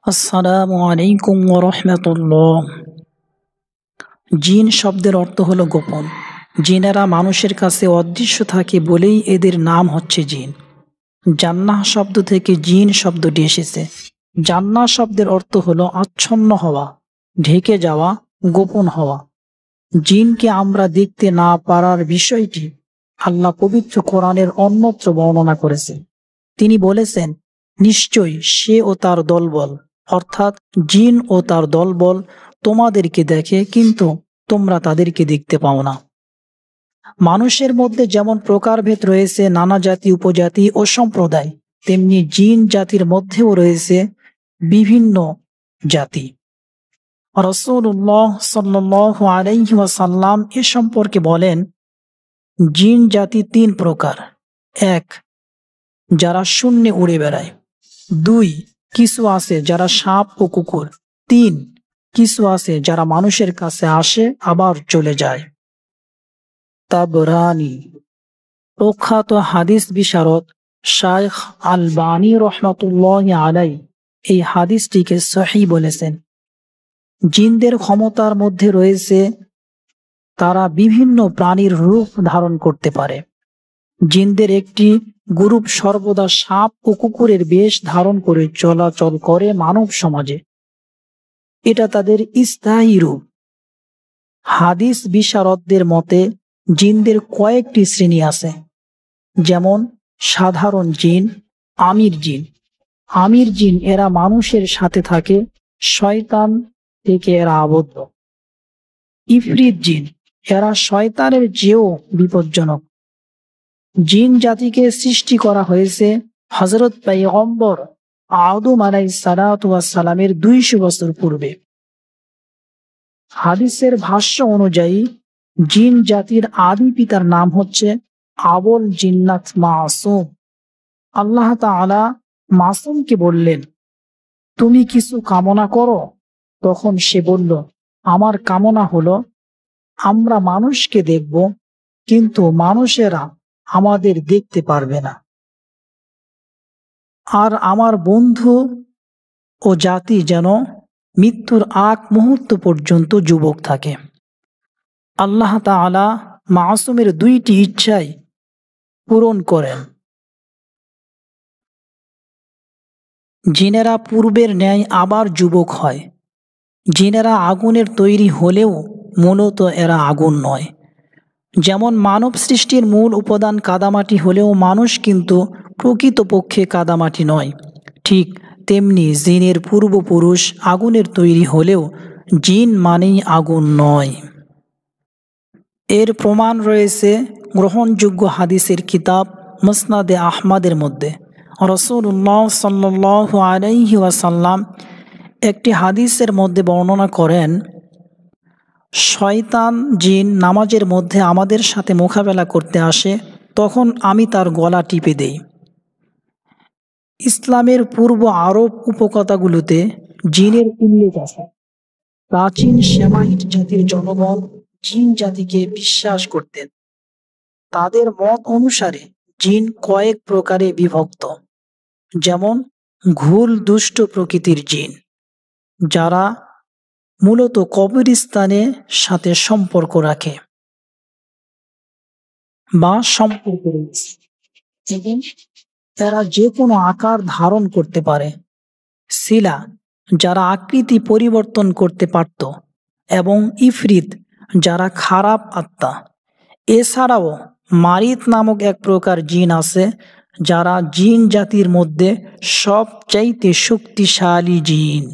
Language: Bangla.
আসসালামু আলাইকুম ওয়া রাহমাতুল্লাহ। জিন শব্দের অর্থ হলো গোপন। জিনেরা মানুষের কাছে অদৃশ্য থাকে বলেই এদের নাম হচ্ছে জিন। জান্নাহ শব্দ থেকে জিন শব্দটি এসেছে। জান্নাহ শব্দের অর্থ হলো আচ্ছন্ন হওয়া, ঢেকে যাওয়া, গোপন হওয়া। জিনকে আমরা দেখতে না পারার বিষয়টি আল্লাহ পবিত্র কোরআনের অন্যত্র বর্ণনা করেছেন। তিনি বলেছেন, নিশ্চয়ই সে ও তার দলবল, অর্থাৎ জিন ও তার দলবল তোমাদেরকে দেখে, কিন্তু তোমরা তাদেরকে দেখতে পাও না। মানুষের মধ্যে যেমন প্রকারভেদ রয়েছে, নানা জাতি, উপজাতি ও সম্প্রদায়, তেমনি জিন জাতির মধ্যেও রয়েছে বিভিন্ন জাতি। রাসূলুল্লাহ সাল্লাল্লাহু আলাইহি ওয়াসাল্লাম এ সম্পর্কে বলেন, জিন জাতি তিন প্রকার। এক, যারা শূন্যে উড়ে বেড়ায়। দুই, কিছু আছে যারা সাপ ও কুকুর। তিন, কিছু আছে যারা মানুষের কাছে আসে আবার চলে যায়। তাবরানী। প্রখ্যাত হাদিস বিশারদ শাইখ আলবানী রহমাতুল্লাহি আলাইহি এই হাদিসটিকে সহিহ বলেছেন। জিনদের ক্ষমতার মধ্যে রয়েছে তারা বিভিন্ন প্রাণীর রূপ ধারণ করতে পারে। জিনদের একটি গ্রুপ সর্বদা সাপ ও কুকুরের বেশ ধারণ করে চলাচল করে মানব সমাজে। এটা তাদের স্থায়ী রূপ। হাদিস বিশারদদের মতে জিনদের কয়েকটি শ্রেণী আছে, যেমন সাধারণ জিন, আমির জিন। আমির জিন এরা মানুষের সাথে থাকে, শয়তান থেকে এরা আবদ্ধ। ইফরিত জিন, এরা শয়তানের চেয়েও বিপজ্জনক। জিন জাতিকে সৃষ্টি করা হয়েছে হযরত পয়গম্বর আদম আলাইহিস সালাতু ওয়াস সালামের 200 বছর পূর্বে। হাদিসের ভাষ্য অনুযায়ী জিন জাতির আদি পিতার নাম হচ্ছে আবুল জিন্নাত মাসুম। আল্লাহ তাআলা মাসুমকে বললেন, তুমি কিছু কামনা করো। তখন সে বলল, আমার কামনা হলো আমরা মানুষকে দেখব, কিন্তু মানুষেরা আমাদের দেখতে পারবে না, আর আমার বন্ধু ও জাতি যেন মৃত্যুর আগ মুহূর্ত পর্যন্ত যুবক থাকে। আল্লাহ তাআলা মাসুমের 2টি ইচ্ছাই পূরণ করেন। জিনেরা পূর্বের ন্যায় আবার যুবক হয়। জিনেরা আগুনের তৈরি হলেও মূলত এরা আগুন নয়। যেমন মানব সৃষ্টির মূল উপাদান কাদামাটি হলেও মানুষ কিন্তু প্রকৃতপক্ষে কাদামাটি নয়, ঠিক তেমনি জিনের পূর্বপুরুষ আগুনের তৈরি হলেও জিন মানেই আগুন নয়। এর প্রমাণ রয়েছে গ্রহণযোগ্য হাদিসের কিতাব মুসনাদে আহমদের মধ্যে। রাসূলুল্লাহ সাল্লাল্লাহু আলাইহি ওয়াসাল্লাম একটি হাদিসের মধ্যে বর্ণনা করেন, শয়তান জিন নামাজের মধ্যে আমাদের সাথে মোকাবেলা করতে আসে, তখন আমি তার গলা টিপে দেই। ইসলামের পূর্ব আরব উপকথাগুলোতে জিনের উল্লেখ আছে। প্রাচীন সেমাইট জাতির জনগণ জিন জাতিকে বিশ্বাস করতেন। তাদের মত অনুসারে জিন কয়েক প্রকারে বিভক্ত, যেমন ঘুল দুষ্ট প্রকৃতির জিন, যারা মূলত কবরস্থানের সাথে সম্পর্ক রাখে বা সম্পর্ক রয়েছে এবং তারা যে কোনো আকার ধারণ করতে পারে। শিলা, যারা আকৃতি পরিবর্তন করতে পারত, এবং ইফরিত, যারা খারাপ আত্মা। এছাড়াও মারিত নামক এক প্রকার জিন আছে, যারা জিন জাতির মধ্যে সবচাইতে শক্তিশালী জিন।